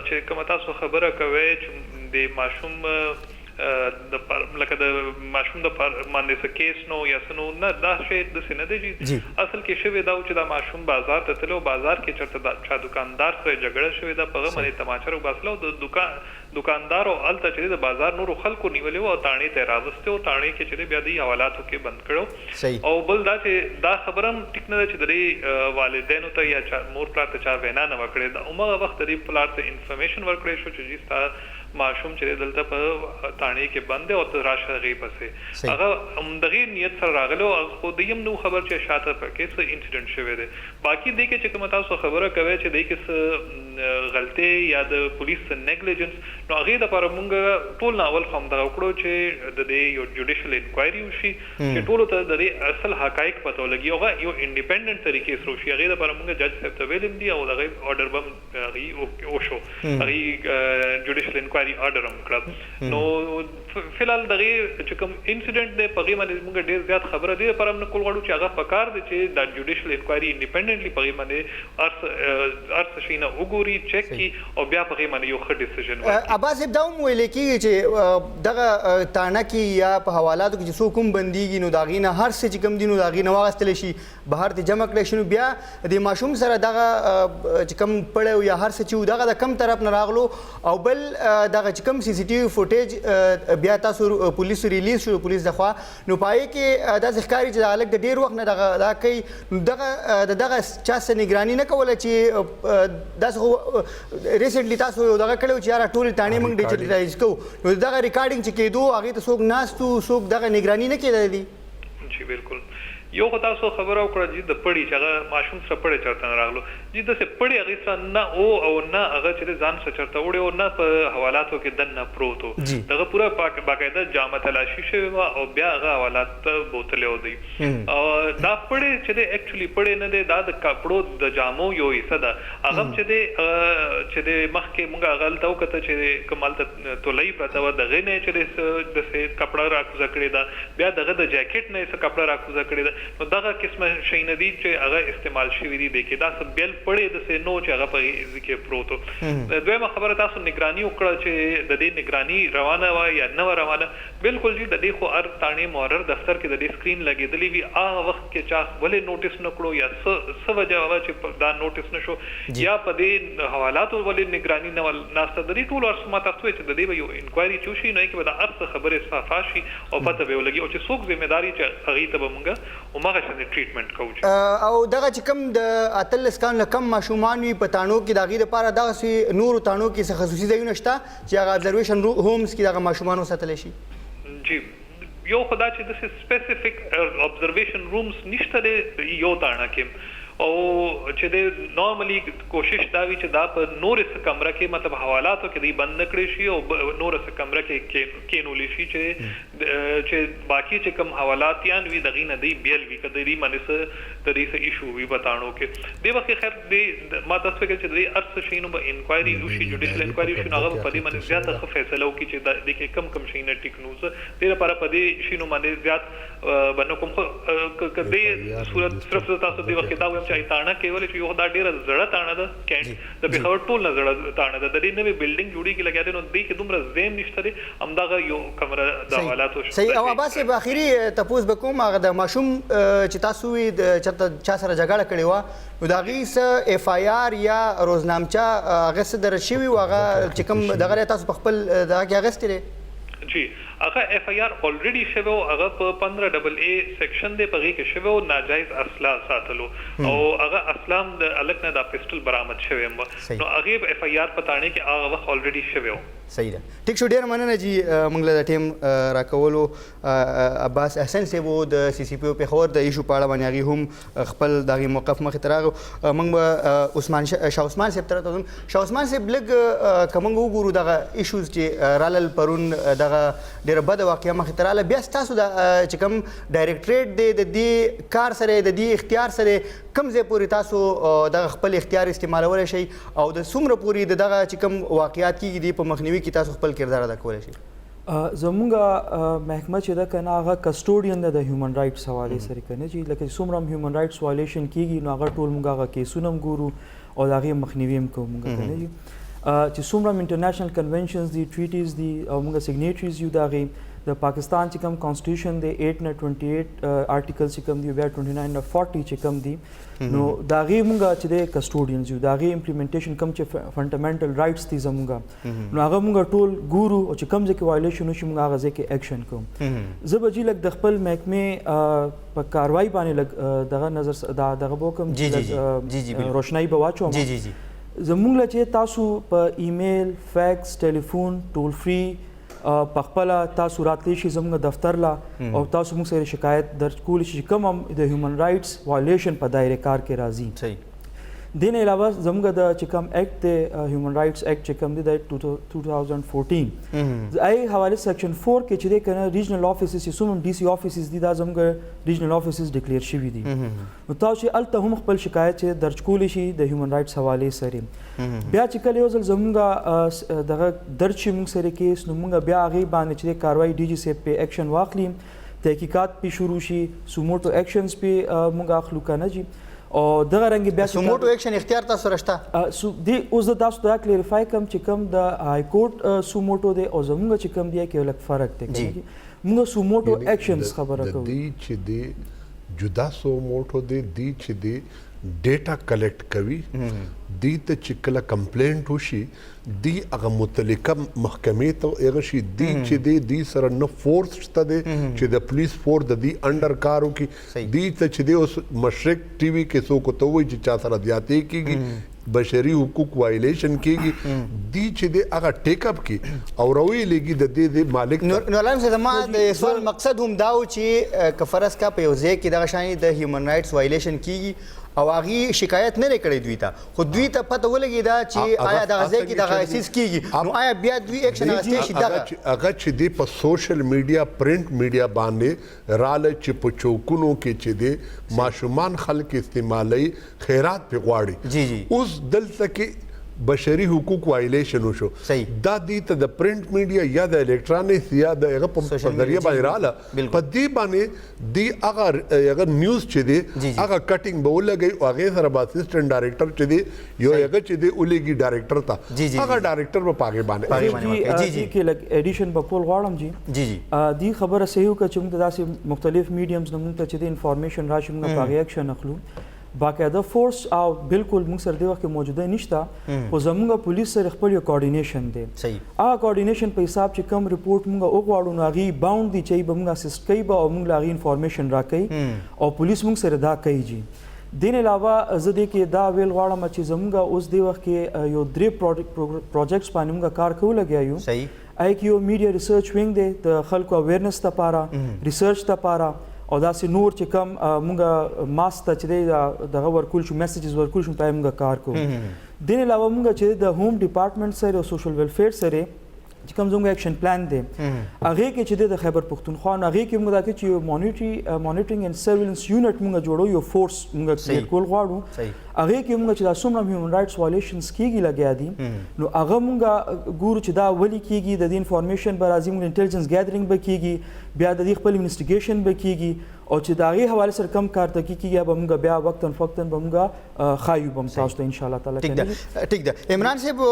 چې کومه تاسو خبره کوئ چې د ماشوم لکه د ماشوم د باندې څه کیس نو یا څه نو نه دا شی داسې نه دی جی اصل کې شوې دا چې دا ماشوم بازار ته تلو بازار کې چېرته چا دکاندار سره جګړه شوې ده په هغه باندې تماچه وباسله او د دکاندار او هلته چې د بازار نورو خلکو نیولې وو او تاڼې ته یې راوستې وو تاڼې کې چې بیا د حوالاتو کې بند کړو او بل دا چې دا خبره هم ټیک نه ده چې د دې والدینو ته یا مور پلار ته چا وینا نه وکړې د هماغه وخت د دې پلار ته انفارمیشن ورکړی شو چې جی ستا ماشوم چې دلته په تاڼې کې بند دی او ته راشه هغې پسې هغه همدغې نیت سره راغلی او خو دوی هم نو خبر چې شاته پکې څه انسیډنټ شوی دی باقي دی کې چې کومه تاسو خبره کوئ چې دی کې څه غلطۍ یا د پولیس څه نیګلیجنس نو هغې دپاره مونږ ټول نه اول خو همدغه وکړو چې د دې یو جوډیشل انکوایري وشي چې ټولو ته د دې اصل حقایق پته ولګي او هغه یو انډیپینډنټ طریقې سره وشي هغې دپاره مونږ جج صاحب ته ویلي دي او د هغې اورډر به هم هغې وشو هغې جوډیشل انکوایري اورډر هم کړه نو فلحال دغې چې کوم انسیډنټ دی په هغې باندې مونږ ډېر زیات خبره دې دپاره هم نه کول غواړو چې هغه پکار دی چې دا جوډیشل انکوایري انډیپینډنټلی په هغې باندې هر څه شي نه وګوري چیک کړي او بیا په هغې باندې یو ښه ډیسیژن ورکړي عباس صاحب دا هم ویل کېږي چې دغه تاڼه کې یا په حوالاتو کې چې څوک هم بندېږي نو د هغې نه هر څه چې کوم دي نو د هغې نه واخیستلی شي بهر ته جمع کړی شي نو بیا د ماشوم سره دغه چې کوم پړی یا هر څه چې و دغه د کم طرف نه راغلو او بل دغه چې کوم سی سی ټي وي فوټیج بیا تاسو پولیسو ریلیز شو پولیس د خوا نو په هغې کې داسې ښکاري چې د هلک د ډېر وخت نه دا کوي نو دغه چا څه نګراني نه کوله چې داسې خو ریسنټلی تاسو یو دغه کړی و چې یاره ټولې تاڼې موږ ډیجیټلایز کوو نو دغه ریکارډینګ چې کېدو هغې ته څوک ناست و څوک دغه نګراني نه کېدلی جی بالکل یو خو تاسو خبره وکړه چې د پړي چې هغه ماشوم سره پړی چېرته نه راغلو جی د څه پړې هغه سره نه او نه هغه چې ځان سچرته وړي او نه په حوالاتو کې دنه پروتو دغه پورا باقاعده جامه تلاشي شوی او بیا هغه حوالات بوتلې ودی دا پړې چې د اکچولی پړې نه دا د کپړو د جامو یو حصہ ده هغه چې د مخکې موږ هغه ته وکړه چې کمال ته تولې پرته و دغه نه چې د څه کپڑا راکوزه کړی دا بیا دغه د جاکټ نه څه کپڑا راکوزه کړی دا نو دغه قسمه شي نه دي چې هغه استعمال شوی دي د کې دا څه بیل پړې د څه نو چې هغه په ځکه پروتو دویمه خبره تاسو نگرانی وکړه چې د دې نگرانی روانه و یا نه روانه بالکل جی د دې خو ار تانه مورر دفتر کې د دې سکرین لګېدلې وی هغه وخت کې چا ولې نوټیس نکړو یا څه وجه و چې دا نوټیس نشو یا په دې حوالاتو ولې نگرانی نه ناسته د دې ټول ارسمه تاسو چې د دې یو انکوایري چوشي نه کې دا ارڅ خبره صفاشي او پته به ولګي او چې څوک ځمېداري چې هغه ته به مونږه او ماغه څنګه ټریټمنټ کوو او دغه چې کوم د اتلس کان کم ماشومان وي په تانو کې دغه لپاره دغه سي نور تانو کې څه خصوصي ځایونه شته چې هغه ابزرویشن هومز کې دغه ماشومان وساتل شي جی یو خدا چې د سپیسیفیک ابزرویشن رومز نشته د یو تانه کې او چې د نورمالي کوشش دا وی چې دا په نور څه کمره کې مطلب حوالاتو کې دی بند نکړي شي او نور څه کمره کې کینول شي چې باقي چې کم حوالات یان وی دغې نه دی بیل وی کده دی منس د دې څه ایشو وی بتاڼو کې دی وخت خیر دی ما تاسو فکر چې دی ارڅ شي نو به انکوایري وشي جوډیشل انکوایري شي هغه په دې باندې زیاته فیصله وکړي چې د کې کم شي نه ټیکنوز دی لپاره په دې شي نو باندې زیات بنو کوم کده صورت صرف تاسو دی وخت دا چې تانه کېول چې یو دا ډیره زړه تانه ده کېنټ د بخور ټول نه زړه تانه ده د دې نوې بلډینګ جوړی کې لګیا دي نو دې کې دومره زم نشته دي همدغه یو کمره د حوالاتو صحیح او عباس په اخیری تپوس بکوم هغه د ماشوم چې تاسو چرته چا سره جګړه کړې و نو دا غي س اف آی آر یا روزنامچا هغه څه درشي وي هغه چې کوم دغه تاسو په خپل دا کې هغه ستړي جی هغه اف آی آر الریډي شوو هغه په 15 AA سیکشن دی په کې شوو ناجایز اسلحه ساتلو او هغه اسلام د الک نه د پسټل برآمد شوی نو هغه اف آی آر پتاڼه کې هغه وخت الریډي شوو صحیح ده ټیک شو ډیر مننه جی موږ له ټیم راکولو عباس احسن سی وو د سی سی پی او په خبر د ایشو پاړه باندې هغه هم خپل دغه موقف مخ تراغ موږ عثمان شاه عثمان سی تر ته شاه عثمان سی بلګ کومه وګورو دغه ایشوز چې رالل پرون دغه ډیره بده واقعیا مخ تراله بیا تاسو د چې کوم ډایریکټریټ دی د دې کار سره د دې اختیار سره کوم ځای پورې تاسو د خپل اختیار استعمالول شي او د څومره پورې دغه چې کوم واقعیات کیږي د په مخنیوي کې تاسو خپل کردار ادا کولای شي زمونږه محکمه چې ده کنه هغه کسټوډین د هیومن رائټس حواله سره کنه چې لکه څومره هیومن رائټس وایلیشن کیږي نو هغه ټول موږ هغه کیسونه ګورو او هغه مخنیوي هم کوو موږ کنه چې څومره انټرنیشنل کنونشنز دي ټریټیز دي او موږ سیګنیټریز یو دغه د پاکستان چې کوم کانسټیټیوشن دی 8 نه 28 آرټیکل چې کوم دی بیا 29 نه 40 چې کوم دی نو داغه مونږه چې د کسټوډینز یو داغه امپلیمنټیشن کوم چې فنډامنټل رائټس دي زمونږه نو هغه مونږه ټول ګورو او چې کوم ځکه وایلیشن وشي مونږ هغه ځکه اکشن کوو زه به جی لک د خپل محکمه په کاروایی باندې لک دغه نظر دغه بوکم جی روشنايي به واچو جی زمونږ چې تاسو په ایمیل فیکس ټلیفون ټول فری په خپل تاسو راتلی شي زموږ دفتر لا او تاسو موږ سره شکایت درج کول شي کوم د هیومن رائټس وایلیشن په دایره کار کې راځي صحیح دین علاوه زموږ د چې کوم ایکټ د هیومن رائټس ایکټ چې کوم دی د 2014 ای حواله سیکشن 4 کې چې د کنه ریجنل افیسز چې سوم ډي سي افیسز دي دا زموږ ریجنل افیسز ډیکلیئر شوی دي نو تاسو الته هم خپل شکایت چې درج کول شي د هیومن رائټس حواله سره بیا چې کله یو ځل زموږ دغه درج شي موږ سره کیس نو موږ بیا هغه باندې چې کاروایی ډي جی سی په اکشن واخلي تحقیقات په شروع شي سوموټو اکشنز په موږ اخلو کنه جی او دغه رنګ بیا سوموټو اکشن اختیار تاسو راشته دی اوس د تاسو دا کلیریفای کوم چې کوم د های کورټ سوموټو دی او زموږ چې کوم دی کې لک فرق دی موږ سوموټو اکشنز خبره کوو دی چې دی جدا سوموټو دی چې دی ډیټا کلیکټ کوي دی ته چې کله کمپلینټ وشي دی هغه متعلقه محکمې ته هغه شي دی چې دی سره نه فورس شته دی چې د پولیس فور د دی انډر کارو کې دی ته چې دی اوس مشرق ټي وي کې څوک ته وایي چې چا سره زیاتې کیږي بشري حقوق وایلیشن کیږي دی چې دی هغه ټیک اپ کی او روي لګي د دې مالک نو لام څه ما د سوال مقصد هم دا و چې کفرس کا په یو ځای کې دغه شان د هیومن رائټس وایلیشن کیږي او هغه شکایت نه کړی دوی ته خو دوی ته پته ولګی دا چې آیا د غزې کې د غاسیس کیږي نو آیا بیا دوی اکشن اخلي شي دغه هغه چې دی په سوشل میډیا پرنٹ میډیا باندې رااله چې په چوکونو کې چې دی ماشومان خلک استعمالي خیرات په غواړي جی جی اوس دلته کې بشري حقوق وایلیشن وشو صحیح دا دی ته د پرنٹ میډیا یا د الکترونیکس یا د هغه په ذریعہ باندې رااله په دې باندې دی هغه نیوز چې دی هغه کټینګ به ولګي او هغه سره به اسسټنټ ډایریکټر چې دی یو هغه چې دی ولګي ډایریکټر ته هغه ډایریکټر په پاګې باندې جی جی کې لګ ایډیشن په کول غواړم جی جی جی دی خبره صحیح وکړه چې موږ داسې مختلف میډیمز نه موږ ته چې د انفارمیشن راشي موږ پاګې اکشن اخلو باقاعده فورس او بالکل موږ سره د وخت موجوده نشته خو زموږ پولیس سره خپل یو کوارډینیشن دی صحیح هغه کوارډینیشن په حساب چې کم ریپورت موږ وغواړو نو هغه باوند دي چې به موږ اسیست کوي او موږ لاغي انفارمیشن راکړي او پولیس موږ سره دا کوي جی دین علاوه زه دې کې دا ویل غواړم چې زموږ اوس دی وخت کې یو درې پروجیکټس باندې موږ کار کوو لګیا یو صحیح ایک یو میډیا ریسرچ وینګ دی د خلکو اویرنس لپاره ریسرچ لپاره او داسې نور چې کم مونږ ماس ته چې دی دغه ورکول شو میسیجز ورکول شو پای مونږ کار کوو دین علاوه مونږ چې د ہوم ډپارټمنټ سره او سوشل ویلفیر سره چې کوم زموږ اکشن پلان دی هغه کې چې د خیبر پختونخوا هغه کې موږ دا کې چې مانیټرینګ اینڈ سرویلنس یونټ موږ جوړو یو فورس موږ کریټ کول غواړو هغه کې موږ چې د څومره هیومن رائټس وایلیشنز کیږي لګیا دي نو هغه موږ ګورو چې دا ولي کیږي د دې انفارمیشن به راځي موږ انټيليجنس ګیدرینګ به کیږي بیا د دې خپل انویسټیګیشن به کیږي او چې دا غي حواله سره کم کار ته کیږي به موږ بیا وقتن فقتن به موږ خایو بم تاسو ته ان شاء الله تعالی ټیک ده عمران صاحب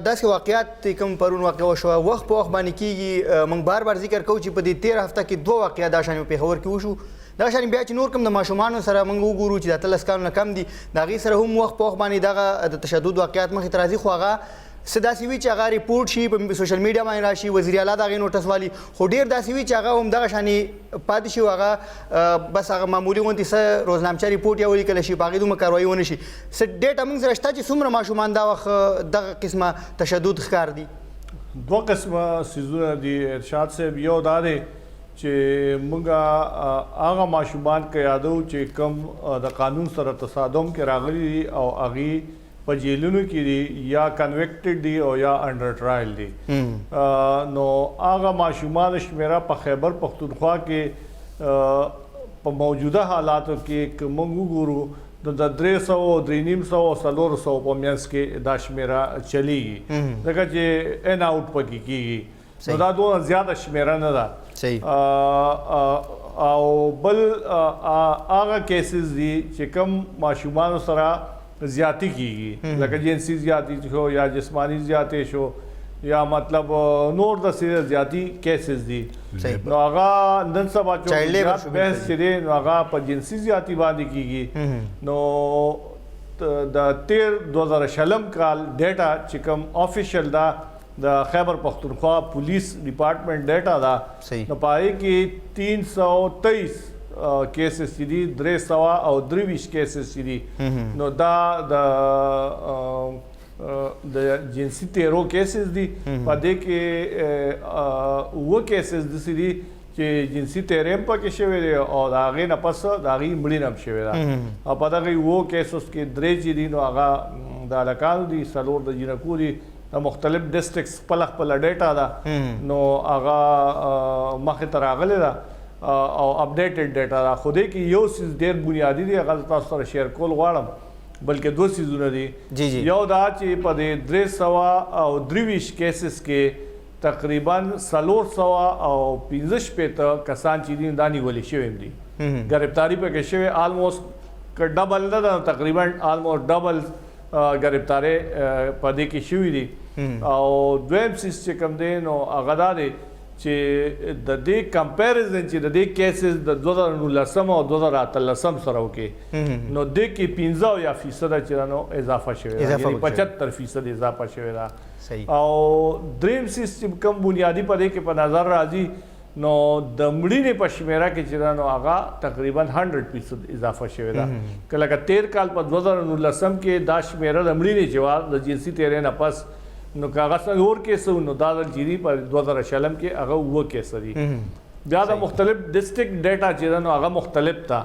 داسې واقعیات کوم پرون واقع وشو وخت په وخت باندې کیږي موږ بار بار ذکر کوو چې په دې 13 هفته کې دوه واقعیات د شان په خبر کې وشو دا شان بیا چې نور کوم د ماشومان سره موږ وګورو چې د تلس کال نه کم دي دا غي سره هم وخت په وخت باندې دغه د تشدد واقعیات مخې ترازی خو هغه سداسي وی چې هغه ریپورت شي په سوشل میډیا باندې راشي وزیر اعلی دا غي نوټس والی خو ډیر داسي وی چې هغه هم دغه شانی پاتې شي هغه بس هغه معمولی غونډه سره روزنامچه ریپورت یا ولیکل شي باغې دوه کاروایی ونه شي س ډیټا موږ سره شته چې څومره ماشومان دا وخت دغه قسمه تشدد ښکار دي دوه قسمه سيزونه دي ارشاد صاحب یو دا دی چې موږ هغه ماشومان کې یادو چې کم د قانون سره تصادم کې راغلي او هغه په جیلونو کې دي یا کنویکټډ دي او یا انډر ټرایل دي نو هغه ماشومان شمیره په خیبر پختونخوا کې په موجوده حالاتو کې موږ وګورو د 300 350 او 400 په میانس کې دا شمیره چلیږي ځکه چې ان اوټ پکې کیږي نو دا دوه زیاته شمیره نه ده صحیح او بل هغه کیسز دي چې کم ماشومان سره زیاتی کیږي لکه جنسی زیاتی شو یا جسمانی زیاتی شو یا مطلب نور د سره زیاتی کیسز دي نو هغه نن سبا چې بحث چې نو هغه په جنسی زیاتی باندې کیږي نو د 2016 کال ډیټا چې کوم افیشل دا د خیبر پختونخوا پولیس ډپارټمنټ ډیټا دا نو پای کې 323 کیسز دي 300 او 23 کیسز دي نو دا د جنسي تیرو کیسز دي په دې کې و کیسز دي چې جنسي تیرم پکې شوی دی او دا غي نه پس دا غي مړی نم شوی دا او په دغه و کیسز کې درې چې دي نو هغه د لکانو دي سلور د جنکو دي د مختلف ډیسټریکټس په خپل ډیټا دا نو هغه مخه تر راغلی دا او اپډیټډ ډیټا را خو دې کې یو سیس ډیر بنیادی دی هغه تاسو سره شیر کول غواړم بلکې دوه سیزونه دي یو دا چې په دې 300 او 23 کیسز کې تقریبا 400 او 15 کسان چې دي دانی ولې شوی دي گرفتاری په کې شوی آلموست ډبل نه تقریبا آلموست ډبل گرفتاری په دې کې شوی دي او دویم سیس چې کوم دی نو هغه دا دی چې د دې کمپیریزن چې د دې کیسز د 2019 او 2013 سره وکي نو د کې 15% چې نو اضافه شوی یعنی 75% اضافه شوی دا او دریم سیستم کم بنیادی په دې کې په نظر راځي نو د مړینې په شمیره کې چې نو هغه تقریبا 100% اضافه شوی دا کله که 13 کال په 2019 کې دا شمیره د مړینې جواب د جنسي تیرې نه پس نو کاغذ اور کیسه نو دا د جری په 2016 کې هغه و کیسه دي بیا د مختلف ډیسټریکټ ډیټا چې نو هغه مختلف تا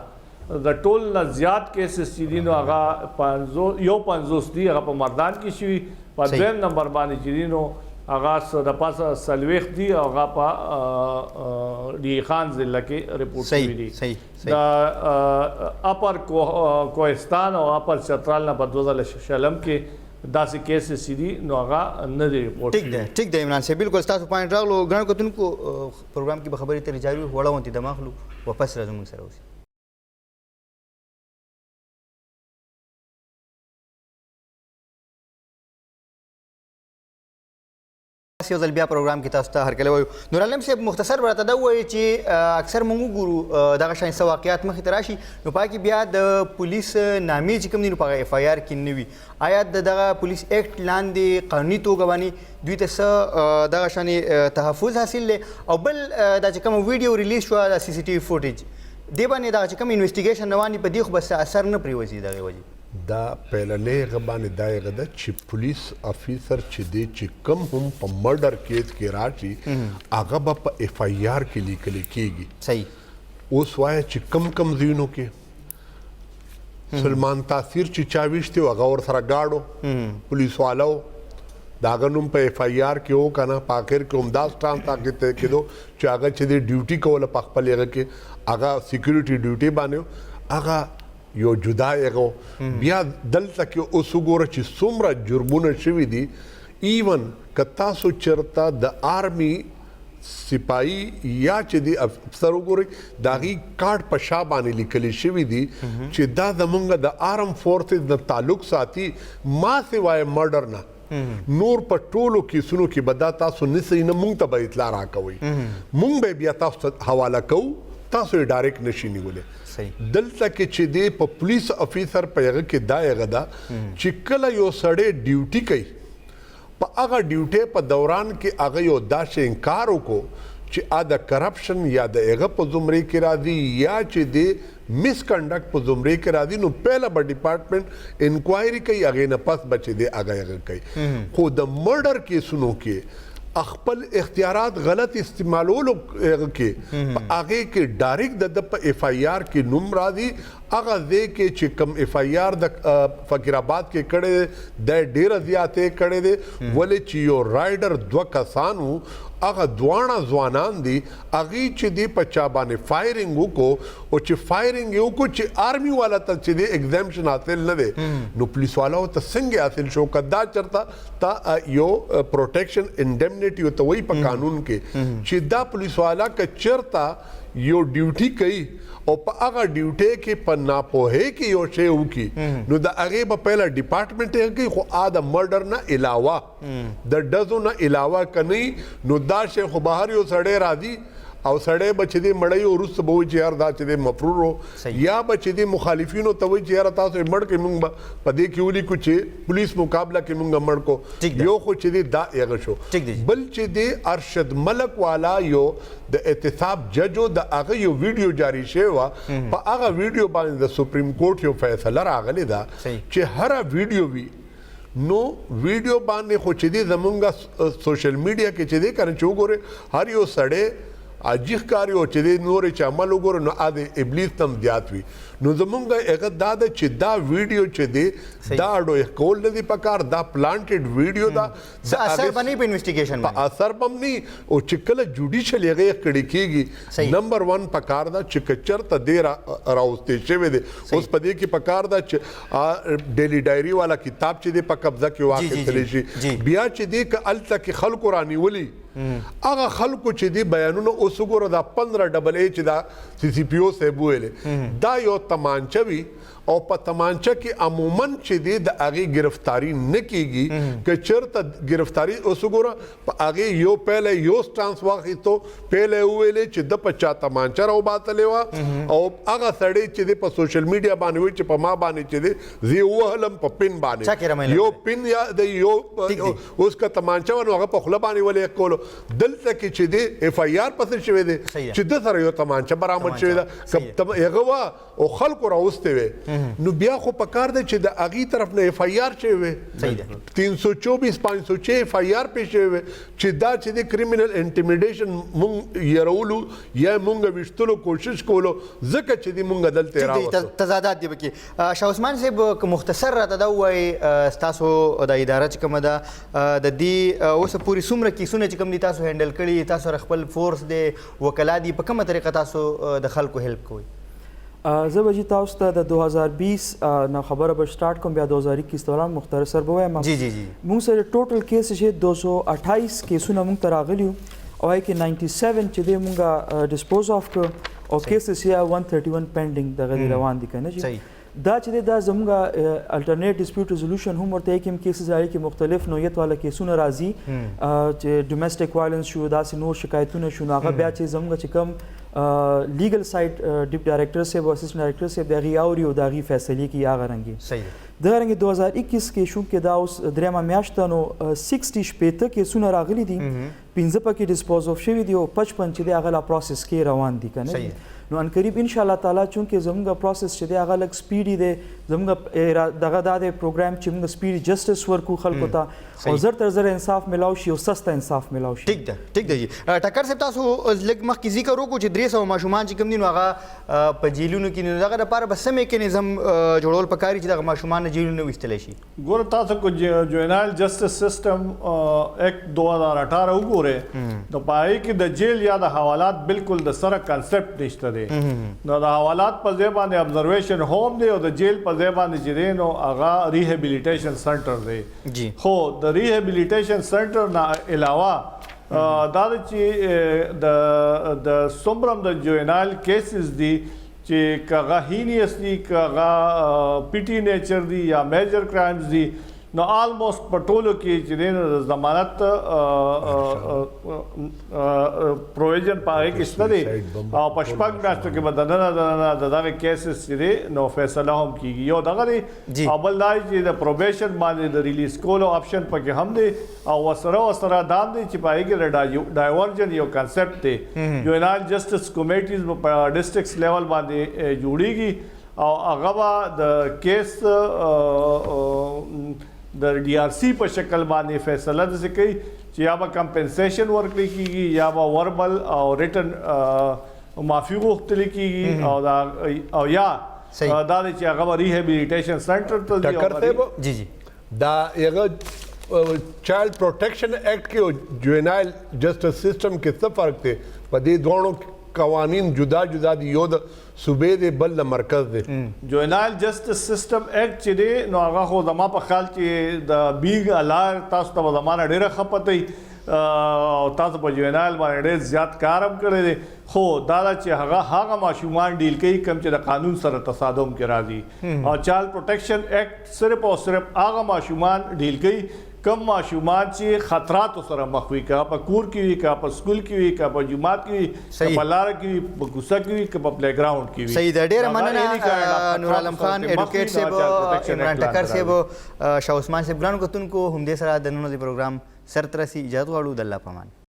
د ټول نه زیات کیسز چې دي نو هغه 50 دي هغه په مردان کې شوي په صحیح. دویم نمبر باندې چې دي نو هغه د پاسه سلويخ دي او هغه په ډی خان ضلع کې رپورټ شوي دي صحیح د اپر کوهستان او اپر چترال نه په 2000 کې داسې کیسز دي نو هغه نه دی رپورټ ټیک دی عمران صاحب بالکل تاسو پوینټ راغلو ګران کتونکو پروګرام کې به خبرې ترې جاري وړه ونتي دماغلو واپس راځو موږ سره اوس یو ځل بیا پروګرام کې تاسو ته هرکلی وایو نور عالم صاحب مختصر به راته دا ووایي چې اکثر موږ وګورو دغه شان څه واقعات مخې ته راشي نو په هغه کې بیا د پولیس نامې چې کوم دي نو په هغه اف آی آر کې نه وي آیا د دغه پولیس ایکټ لاندې قانوني توګه باندې دوی ته څه دغه شانې تحفظ حاصل دی او بل دا چې کومه ویډیو ریلیز شوه د سی سی ټي وي فوټیج دې باندې دغه چې کوم انویسټیګیشن روان دي په دې خو بس اثر نه پرېوځي دغې وجې دا پهلنې غبانې دا یې غده چې پولیس افیسر چې دی چې کم هم په مرډر کیس کې راشي هغه به په اف آی آر کې لیکل کېږي صحیح اوس وایه چې کم ځایونو کې سلمان تاثیر چې چا ویشتي هغه ورسره ګاډو پولیس والو د هغه نوم په اف آی آر کې و که نه په اخر کې همداس ټرانس تاکید کېدو چې هغه چې دی ډیوټي کوله په خپل هغه کې هغه سیکورټي ډیوټي باندې هغه یو جدا یغو بیا دلته کې اوس وګوره چې څومره جرمونه شوي دي ایون که تاسو چېرته د آرمي سپایي یا چې دی افسر وګورئ د هغې کارډ په شا باندې لیکلی شوي دي چې دا زمونږ د آرم فورسز د تعلق ساتي ما سوای مرډر نه نور په ټولو کیسونو کې به دا تاسو نسئ نه مونږ ته به اطلاع راکوئ مونږ به بیا تاسو ته حواله کوو تاسو یې ډایرکټ نشي نیولی دلته کې چې دی په پولیس افیسر په هغه کې دا هغه ده چې کله یو سړی ډیوټي کوي په هغه ډیوټۍ په دوران کې هغه یو داسې انکار وکړو چې د کرپشن یا د هغه په زمرې کې راځي یا چې دی مس کنډکټ په زمرې کې راځي نو پهله به ډپارټمنټ انکوایري کوي هغې نه پس به چې دی هغه کوي خو د مرډر کیسونو کې خپل اختیارات غلط استعمالولو کې هغه کې ډایرکټ د په اف آی آر کې نوم راځي هغه ځای کې چې کم اف آی آر د فقیر آباد کې کړی د ډیره زیاتې کړی دی ولې چې یو رایډر دوه کسان وو هغه دواړه ځوانان دي هغې چې دی په چا باندې فایرنګ وکړو او چې فایرنګ یې وکړو چې آرمي والا ته چې دی ایگزامشن حاصل نه دی نو پولیس والاو ته څنګه حاصل شو که دا چېرته تا یو پروټیکشن انډیمنیټي ورته وایي په قانون کې چې دا پولیس والا که چېرته یو ډیوټي کوي او په هغه ډیوټۍ کې په ناپوهۍ کې یو شی وکړي نو د هغې به پهله ډپارټمنټ یې کوي خو د مرډر نه علاوه د ډزو نه علاوه که نه نو دا شی خو بهر یو سړی راځي او سړی به چې دی مړی وروسته به وایي چې یار دا چې دی مفرور و یا به چې دی مخالفینو ته وایي چې یاره تاسو یې مړ کړئ موږ به په دې کې ولیکو چې پولیس مقابله کې موږ مړ کو یو خو چې دی دا هغه شو بل چې دی ارشد ملک والا یو د احتساب ججو د هغه یو ویډیو جاری شوی وه په هغه ویډیو باندې د سپریم کورټ یو فیصله راغلې ده چې هره ویډیو وي نو ویډیو باندې خو چې دی زمونږ سوشل میډیا کې چې دی کنه چې وګورئ هر یو سړی عجیب کاری او چې د نور چې عمل وګورو نو د ابلیس تم زیات وي نو زمونږ هغه دا ده چې دا ویډیو چې دی دا اډو کول نه دی پکار دا پلانټډ ویډیو دا اثر باندې په انویسټیګیشن په اثر بم نه او چې کله جوډیشل هغه کړي کېږي نمبر 1 پکار دا چې کچرته دی راوستې شوی دی اوس په دې کې پکار دا چې ډیلی ډایري والا کتاب چې دی په قبضه کې واقع تللی شي بیا چې دی که الته کې خلکو رانیولي هغه خلکو چې دی بیانونه اوس وګوره دا 15 ډبل ای چې دا سی سی پی او صاحب ویلې دا یو تمانچه وي او په تمانچه کې عموما چې دی د هغې گرفتاری نه کېږي که چېرته گرفتاری اوس وګوره په هغې یو پهله یو سټانس واخیستو پهله یې وویلې چې د په چا تمانچه راوباتلې وه او هغه سړی چې دی په سوشل میډیا باندې وایي چې په ما باندې چې دی زه یې ووهلم په پن باندې یو پن یا د یو اوس که تمانچه وه نو هغه په خوله باندې ولې کولو دلته کې چې دی اف آی آر پسې شوی دی چې ده سره یو تمانچه برآمد شوې ده هغه وه او خلکو راوستې وې نو بیا خو پکار دی چې د اغي طرف نه اف آی آر شوی وي صحیح ده 324 506 اف آی آر پیښ شوی چې دا چې د کریمینل انټیمیډیشن مونږ يرولو یا مونږ وشتلو کوشش کولو ځکه چې دی مونږ دلته راوځو تضادات دی بکی شاه عثمان صاحب مختصر راته دا وایي تاسو د اداره چې کومه ده د دې اوس پوری څومره کیسونه چې کوم دي تاسو هینډل کړي تاسو خپل فورس دی وکلا دي په کومه طریقه تاسو د خلکو هیلپ کوئ زه به جی تاسو ته د 2020 نه خبره به سٹارټ کوم بیا 2021 دوران مختصر به وایم جی جی جی موږ سره ټوټل کیس چې 228 کیسونه موږ ته راغلي او هغه کې 97 چې دی موږ ډیسپوز اف کړ او کیسز یې 131 پینډینګ دغه روان دي کنه جی دا چې دا زموږه الټرنیټ ډیسپیوټ ریزولوشن هم ورته کوم کیسز راځي کې مختلف نوعیت والا کیسونه راځي چې ډومېسټک وایلنس شو داسې نور شکایتونه شو هغه بیا چې زموږه چې کوم لیګل سایډ ډیپ ډایرکټر صاحب او اسسټنټ ډایرکټر صاحب دغه اوري او دغه فیصله کې هغه رنګي صحیح د رنګ 2021 کې شو کې دا اوس درېمه میاشت نو 60 شپېته کیسونه راغلي دي 15 پکې ډیسپوز اف شوی دی او 55 چې دی هغه لا پروسس کې روان دي کنه نو ان قریب ان شاء الله تعالی چونکه زموږه پروسس چې دی هغه لک سپیډي دی زموږه دغه د پروګرام چې موږ سپیډي جسټس ورکو خلکو ته او زر تر زر انصاف ملاو شي او سسته انصاف ملاو شي ټیک ده جی ټکر صاحب تاسو لږ مخکې ذکر وکړو چې 300 ماشومان چې کوم دي نو هغه په جیلونو کې نو دغه لپاره به سم میکانیزم جوړول پکاري چې دغه ماشومان جیلونو وستل شي ګور تاسو کو جوینایل جسټس سیستم ایکټ 2018 وګوره د پای کې د جیل یا د حوالات بالکل د سره کانسپټ نشته دی نو د حوالات په ځای باندې ابزرویشن ہوم دی او د جیل په ځای باندې چې دی نو هغه ریهابیلیټیشن سنټر دی جی خو د ریهابیلیټیشن سنټر نه علاوه دا چې د څومره د جوینایل کیسز دي چې کاغه هینیس دي کاغه پیټی نیچر دي یا میجر کرایمز دي نو آلموست پټولو کې چې د ضمانت پروویژن پاره کې شته دي او پښپاک میاشتو کې بدننه دغه کیسز چې دي نو فیصله هم کیږي یو دغه اول دای چې د پروبیشن باندې د ریلیز کولو آپشن پکې هم دي او وسره دام دي چې پاره کې ډایورجن یو کانسپټ دی جوینایل جسټس کمیټیز په ډیسټرکټس لیول باندې جوړیږي او هغه د کیس د ډي آر سی په شکل باندې فیصله د کوي چې یا به کمپنسیشن ورکړي کیږي یا به وربل او ریټن معافي غوښتل کیږي او یا دا چې هغه ریهابیلیټیشن سنټر ته ټکر جی جی دا یو چایلډ پروټیکشن ایکټ کې او جوینایل جسټس سیستم کې څه فرق دی په دې دوه قوانین جدا جدا دي یو د صوبې دی بل د مرکز دی جوینایل جسټس سیستم ایکټ چې دی نو هغه خو زما په خیال چې د بیگ الار تاسو ته زمانه ډیره خپته او تاسو په جوینایل باندې ډیر زیات کار هم کړی دی خو دا چې هغه ماشومان ډیل کوي کوم چې د قانون سره تصادم کې راځي او چایلډ پروټیکشن ایکټ صرف او صرف هغه ماشومان ډیل کوي کم ماشومان چې خطرات سره مخ وي کا په کور کې وي کا په سکول کې وي کا په جماعت کې وي په لار کې وي په کوڅه کې وي کا په پلی ګراوند کې وي صحیح ده ډیره مننه نور عالم خان ایډوکیټ صاحب عمران ټکر صاحب شاه عثمان صاحب ګران کوتونکو هم دې سره د نن د پروګرام سر ترسي اجازه غواړو د الله پامان